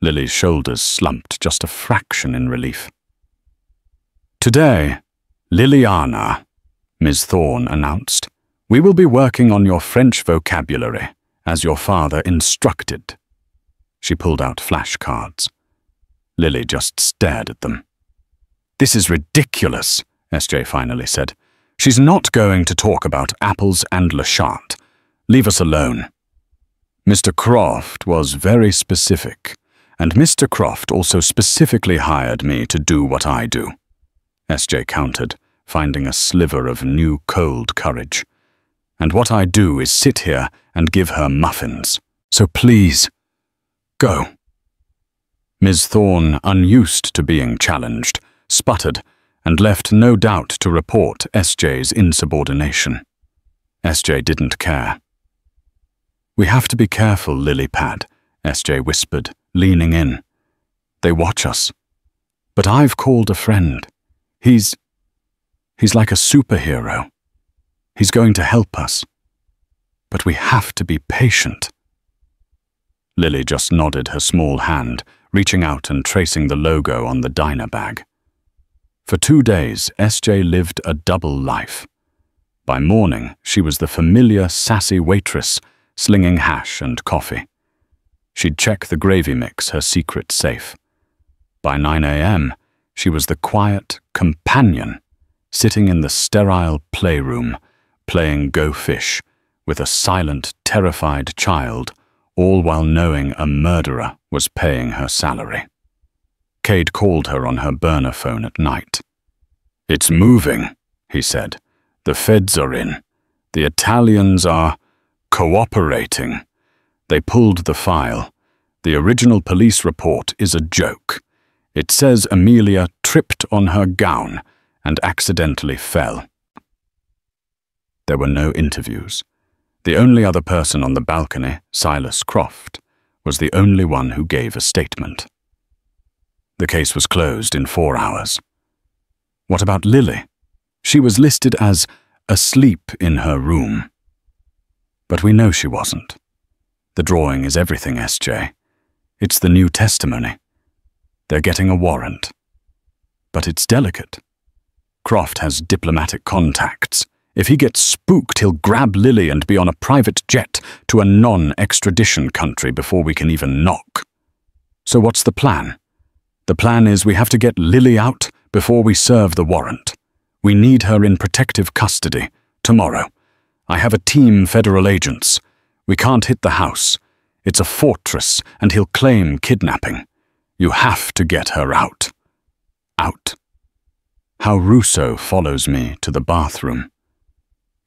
Lily's shoulders slumped just a fraction in relief. Today, Liliana, Ms. Thorne announced, we will be working on your French vocabulary, as your father instructed. She pulled out flashcards. Lily just stared at them. This is ridiculous, SJ finally said. She's not going to talk about apples and Le Chat. Leave us alone. Mr. Croft was very specific, and Mr. Croft also specifically hired me to do what I do. SJ countered, finding a sliver of new cold courage. And what I do is sit here and give her muffins. So please, go. Ms. Thorne, unused to being challenged, sputtered and left no doubt to report SJ's insubordination. SJ didn't care. We have to be careful, Lily Pad, SJ whispered, leaning in. They watch us. But I've called a friend. He's like a superhero. He's going to help us. But we have to be patient. Lily just nodded her small hand, reaching out and tracing the logo on the diner bag. For 2 days, SJ lived a double life. By morning, she was the familiar, sassy waitress, slinging hash and coffee. She'd check the gravy mix, her secret safe. By 9 a.m., she was the quiet companion, sitting in the sterile playroom, playing Go Fish, with a silent, terrified child, all while knowing a murderer was paying her salary. Cade called her on her burner phone at night. It's moving, he said. The feds are in. The Italians are cooperating. They pulled the file. The original police report is a joke. It says Amelia tripped on her gown and accidentally fell. There were no interviews. The only other person on the balcony, Silas Croft, was the only one who gave a statement. The case was closed in 4 hours. What about Lily? She was listed as asleep in her room. But we know she wasn't. The drawing is everything, SJ. It's the new testimony. They're getting a warrant. But it's delicate. Croft has diplomatic contacts. If he gets spooked, he'll grab Lily and be on a private jet to a non-extradition country before we can even knock. So what's the plan? The plan is we have to get Lily out before we serve the warrant. We need her in protective custody, tomorrow. I have a team federal agents. We can't hit the house. It's a fortress, and he'll claim kidnapping. You have to get her out. Out. How Russo follows me to the bathroom.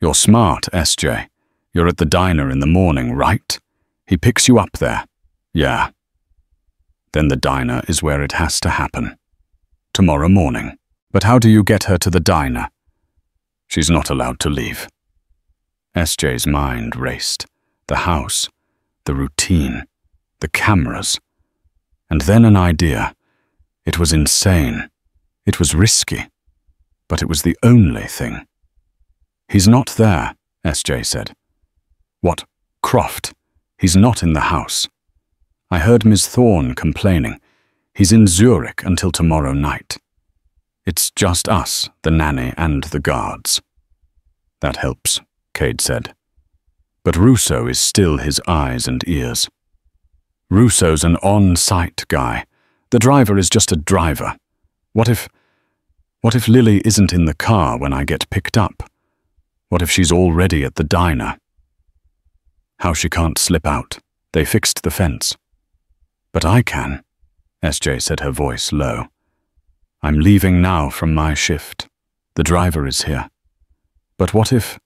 You're smart, SJ. You're at the diner in the morning, right? He picks you up there. Yeah. Then the diner is where it has to happen. Tomorrow morning. But how do you get her to the diner? She's not allowed to leave. SJ's mind raced. The house, the routine, the cameras. And then an idea. It was insane. It was risky. But it was the only thing. He's not there, SJ said. What? Croft? He's not in the house. I heard Ms. Thorne complaining. He's in Zurich until tomorrow night. It's just us, the nanny and the guards. That helps, Cade said. But Russo is still his eyes and ears. Russo's an on-site guy. The driver is just a driver. What if Lily isn't in the car when I get picked up? What if she's already at the diner? How she can't slip out. They fixed the fence. But I can, SJ said, her voice low. I'm leaving now from my shift. The driver is here. But what if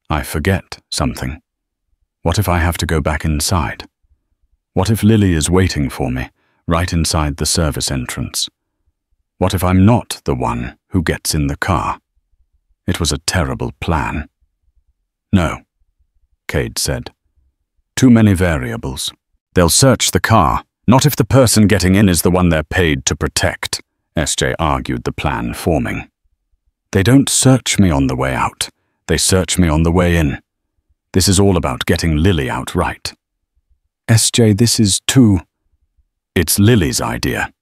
I forget something? What if I have to go back inside? What if Lily is waiting for me, right inside the service entrance? What if I'm not the one who gets in the car? It was a terrible plan. No, Cade said. Too many variables. They'll search the car, not if the person getting in is the one they're paid to protect, SJ argued, the plan forming. They don't search me on the way out. They search me on the way in. This is all about getting Lily out right. SJ, this is too... It's Lily's idea.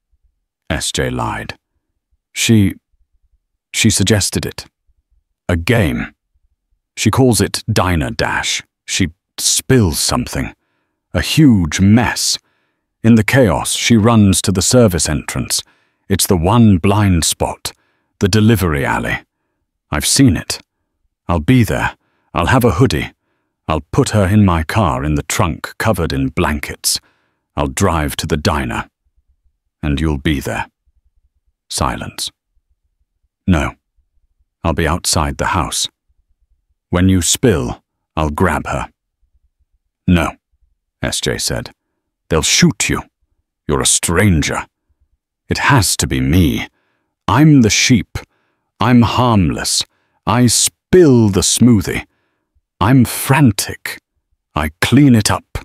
SJ lied. She suggested it. A game. She calls it Diner Dash. She spills something. A huge mess. In the chaos, she runs to the service entrance. It's the one blind spot. The delivery alley. I've seen it. I'll be there. I'll have a hoodie. I'll put her in my car in the trunk covered in blankets. I'll drive to the diner. And you'll be there. Silence. No. I'll be outside the house. When you spill, I'll grab her. No, SJ said. They'll shoot you. You're a stranger. It has to be me. I'm the sheep. I'm harmless. I spill the smoothie. I'm frantic. I clean it up.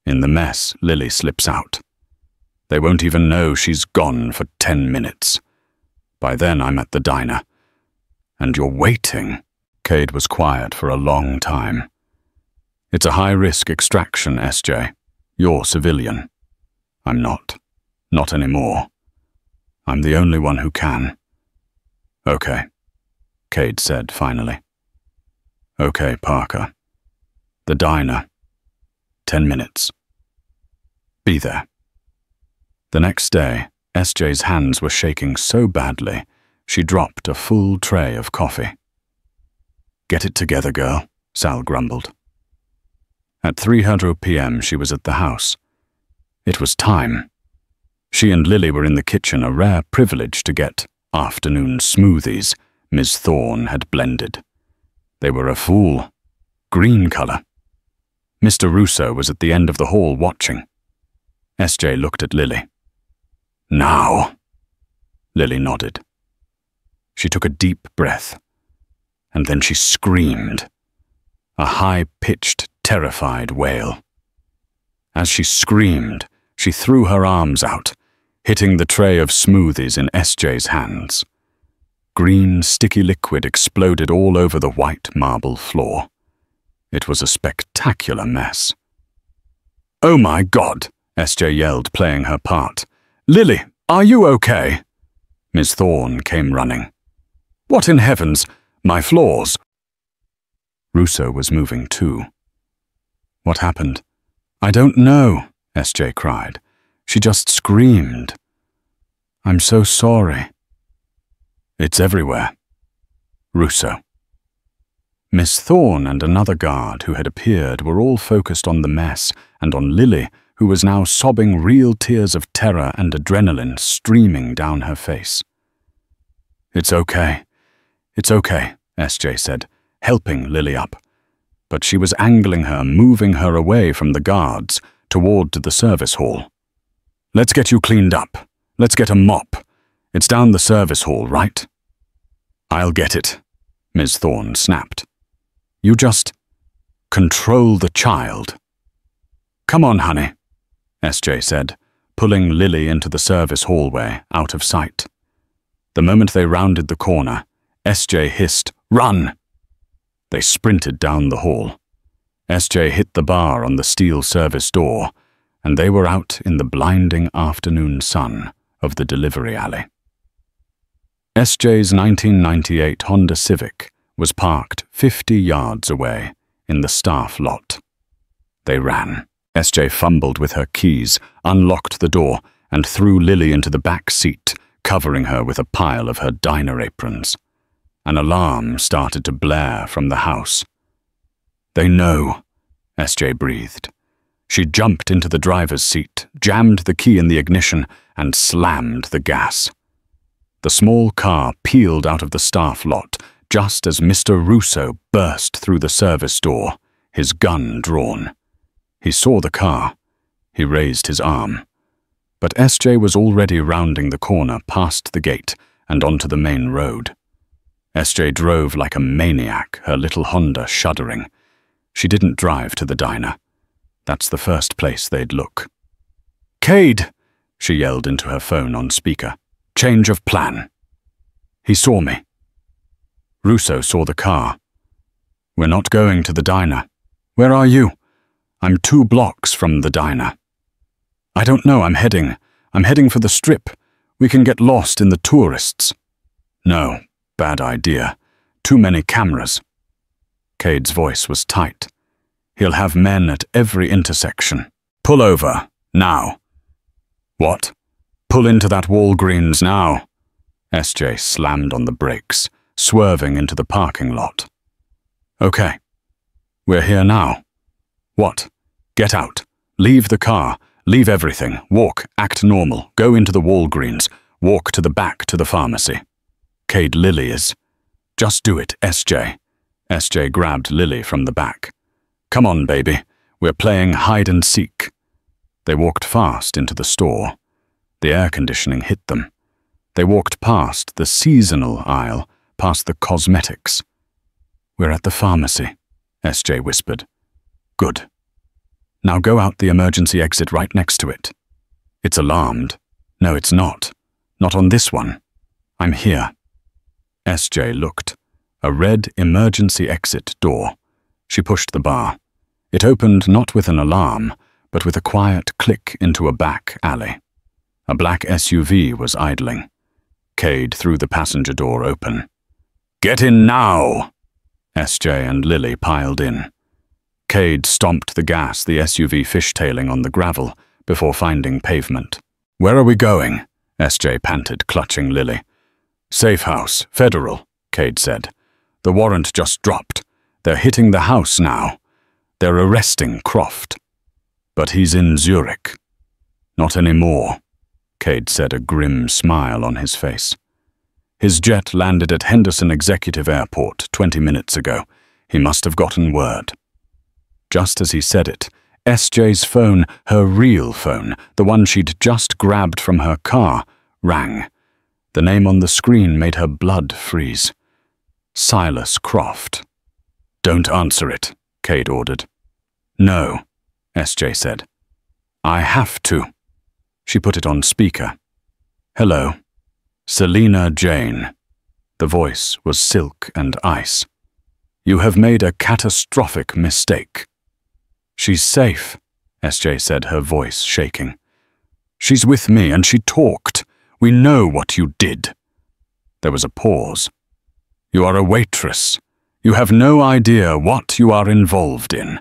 In the mess, Lily slips out. They won't even know she's gone for 10 minutes. By then I'm at the diner. And you're waiting. Cade was quiet for a long time. It's a high-risk extraction, SJ. You're civilian. I'm not. Not anymore. I'm the only one who can. Okay, Cade said finally. Okay, Parker. The diner. 10 minutes. Be there. The next day, SJ's hands were shaking so badly, she dropped a full tray of coffee. Get it together, girl, Sal grumbled. At 3:00 p.m. she was at the house. It was time. She and Lily were in the kitchen, a rare privilege to get afternoon smoothies Ms. Thorne had blended. They were a fool. Green color. Mr. Russo was at the end of the hall watching. SJ looked at Lily. Now. Lily nodded. She took a deep breath. And then she screamed. A high-pitched, terrified wail. As she screamed, she threw her arms out, hitting the tray of smoothies in SJ's hands. Green, sticky liquid exploded all over the white marble floor. It was a spectacular mess. "Oh my God!" SJ yelled, playing her part. "Lily, are you okay?" Ms. Thorne came running. "What in heavens? My floors!" Russo was moving too. "What happened?" "I don't know," SJ cried. "She just screamed." "I'm so sorry." "It's everywhere." Russo. Miss Thorne and another guard who had appeared were all focused on the mess and on Lily, who was now sobbing real tears of terror and adrenaline streaming down her face. "It's okay. It's okay," SJ said, helping Lily up. But she was angling her, moving her away from the guards, toward the service hall. "Let's get you cleaned up. Let's get a mop. It's down the service hall, right?" "I'll get it," Ms. Thorne snapped. "You just control the child." "Come on, honey," SJ said, pulling Lily into the service hallway, out of sight. The moment they rounded the corner, SJ hissed, "Run!" They sprinted down the hall. SJ hit the bar on the steel service door, and they were out in the blinding afternoon sun of the delivery alley. SJ's 1998 Honda Civic was parked 50 yards away in the staff lot. They ran. SJ fumbled with her keys, unlocked the door, and threw Lily into the back seat, covering her with a pile of her diner aprons. An alarm started to blare from the house. "They know," SJ breathed. She jumped into the driver's seat, jammed the key in the ignition, and slammed the gas. The small car peeled out of the staff lot just as Mr. Russo burst through the service door, his gun drawn. He saw the car. He raised his arm. But SJ was already rounding the corner past the gate and onto the main road. SJ drove like a maniac, her little Honda shuddering. She didn't drive to the diner. That's the first place they'd look. "Cade!" she yelled into her phone on speaker. "Change of plan." He saw me. Russo saw the car. "We're not going to the diner. Where are you?" "I'm 2 blocks from the diner." "I don't know, I'm heading for the strip. We can get lost in the tourists." "No, bad idea. Too many cameras." Cade's voice was tight. "He'll have men at every intersection. Pull over, now." "What? Pull into that Walgreens now." SJ slammed on the brakes, swerving into the parking lot. "Okay. We're here now." "What? Get out. Leave the car. Leave everything. Walk. Act normal. Go into the Walgreens. Walk to the back to the pharmacy." "Cade, Lily is..." "Just do it, SJ." SJ grabbed Lily from the back. "Come on, baby. We're playing hide and seek." They walked fast into the store. The air conditioning hit them. They walked past the seasonal aisle, past the cosmetics. "We're at the pharmacy," SJ whispered. "Good. Now go out the emergency exit right next to it." "It's alarmed." "No, it's not. Not on this one. I'm here." SJ looked. A red emergency exit door. She pushed the bar. It opened not with an alarm, but with a quiet click into a back alley. A black SUV was idling. Cade threw the passenger door open. "Get in now!" SJ and Lily piled in. Cade stomped the gas, the SUV fishtailing on the gravel, before finding pavement. "Where are we going?" SJ panted, clutching Lily. "Safe house, federal," Cade said. "The warrant just dropped. They're hitting the house now. They're arresting Croft." "But he's in Zurich." "Not anymore," Cade said, a grim smile on his face. "His jet landed at Henderson Executive Airport 20 minutes ago. He must have gotten word." Just as he said it, SJ's phone, her real phone, the one she'd just grabbed from her car, rang. The name on the screen made her blood freeze. Silas Croft. "Don't answer it," Cade ordered. "No," SJ said. "I have to." She put it on speaker. "Hello. Selina Jane." The voice was silk and ice. "You have made a catastrophic mistake." "She's safe," SJ said, her voice shaking. "She's with me and she talked. We know what you did." There was a pause. "You are a waitress. You have no idea what you are involved in.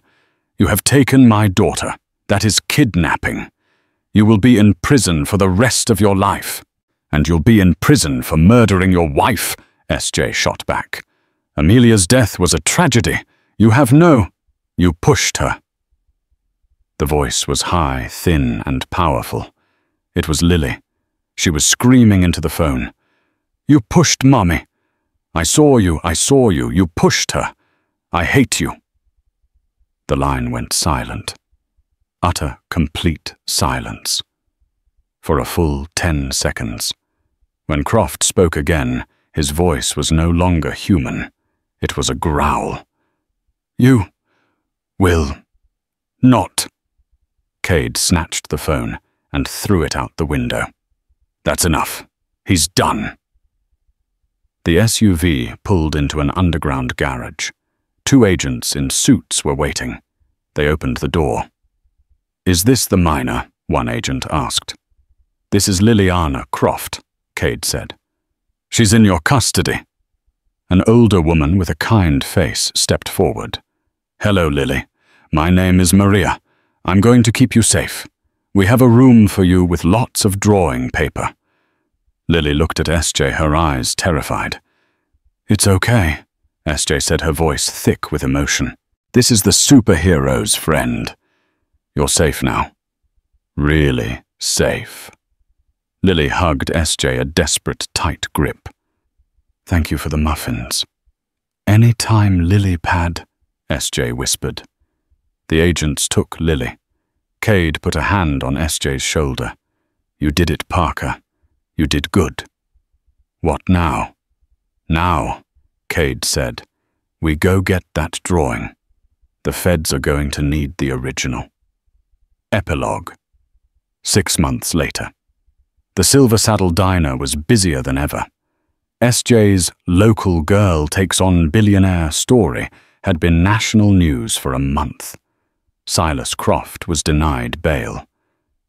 You have taken my daughter. That is kidnapping. You will be in prison for the rest of your life. And you'll be in prison for murdering your wife," SJ shot back. "Amelia's death was a tragedy. You have no..." "You pushed her." The voice was high, thin, and powerful. It was Lily. She was screaming into the phone. "You pushed Mommy. I saw you, you pushed her. I hate you." The line went silent. Utter, complete silence. For a full 10 seconds. When Croft spoke again, his voice was no longer human. It was a growl. "You will not." Cade snatched the phone and threw it out the window. "That's enough. He's done." The SUV pulled into an underground garage. 2 agents in suits were waiting. They opened the door. "Is this the minor?" one agent asked. "This is Liliana Croft," Cade said. "She's in your custody." An older woman with a kind face stepped forward. "Hello, Lily. My name is Maria. I'm going to keep you safe. We have a room for you with lots of drawing paper." Lily looked at SJ, her eyes terrified. "It's okay," SJ said, her voice thick with emotion. "This is the superhero's friend. You're safe now. Really safe." Lily hugged SJ, a desperate, tight grip. "Thank you for the muffins." "Any time, Lily Pad," SJ whispered. The agents took Lily. Cade put a hand on SJ's shoulder. "You did it, Parker. You did good." "What now?" "Now," Cade said, "we go get that drawing. The feds are going to need the original." Epilogue. 6 months later. The Silver Saddle Diner was busier than ever. SJ's "Local Girl Takes on Billionaire" story had been national news for a month. Silas Croft was denied bail.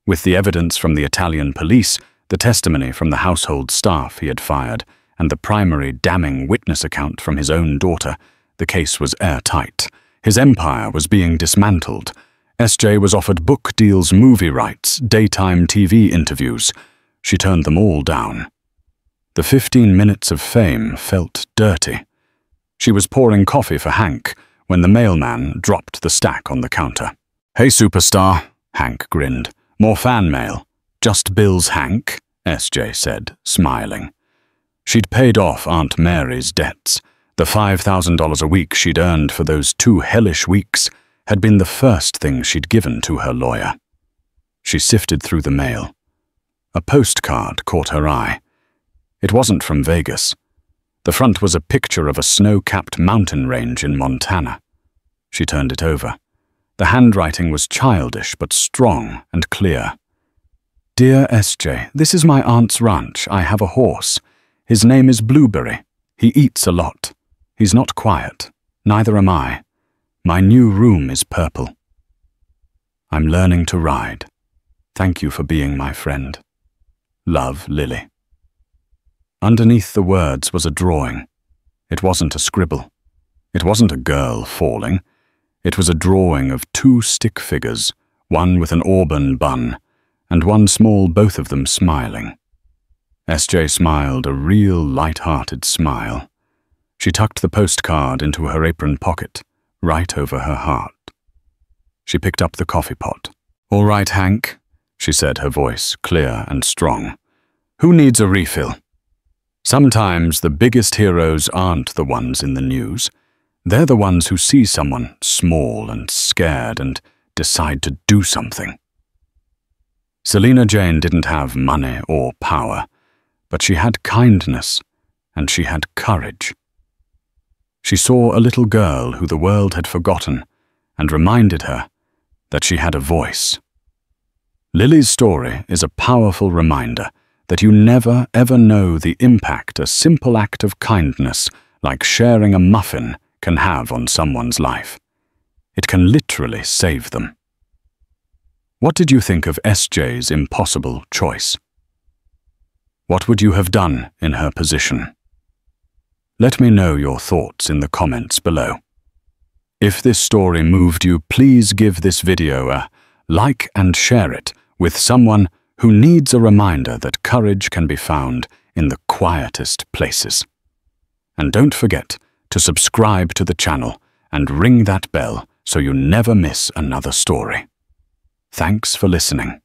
With the evidence from the Italian police, the testimony from the household staff he had fired, and the primary damning witness account from his own daughter, the case was airtight. His empire was being dismantled. SJ was offered book deals, movie rights, daytime TV interviews. She turned them all down. The 15 minutes of fame felt dirty. She was pouring coffee for Hank when the mailman dropped the stack on the counter. "Hey, superstar," Hank grinned. "More fan mail." "Just bills, Hank," SJ said, smiling. She'd paid off Aunt Mary's debts. The $5,000 a week she'd earned for those 2 hellish weeks had been the first thing she'd given to her lawyer. She sifted through the mail. A postcard caught her eye. It wasn't from Vegas. The front was a picture of a snow-capped mountain range in Montana. She turned it over. The handwriting was childish but strong and clear. "Dear SJ, this is my aunt's ranch. I have a horse. His name is Blueberry. He eats a lot. He's not quiet. Neither am I. My new room is purple. I'm learning to ride. Thank you for being my friend. Love, Lily." Underneath the words was a drawing. It wasn't a scribble. It wasn't a girl falling. It was a drawing of 2 stick figures, one with an auburn bun, and one small, both of them smiling. SJ smiled, a real light-hearted smile. She tucked the postcard into her apron pocket, right over her heart. She picked up the coffee pot. "All right, Hank," she said, her voice clear and strong. "Who needs a refill?" Sometimes the biggest heroes aren't the ones in the news. They're the ones who see someone small and scared and decide to do something. Selena Jane didn't have money or power, but she had kindness and she had courage. She saw a little girl who the world had forgotten and reminded her that she had a voice. Lily's story is a powerful reminder that you never ever know the impact a simple act of kindness, like sharing a muffin, can have on someone's life. It can literally save them. What did you think of SJ's impossible choice? What would you have done in her position? Let me know your thoughts in the comments below. If this story moved you, please give this video a like and share it with someone who needs a reminder that courage can be found in the quietest places. And don't forget to subscribe to the channel and ring that bell so you never miss another story. Thanks for listening.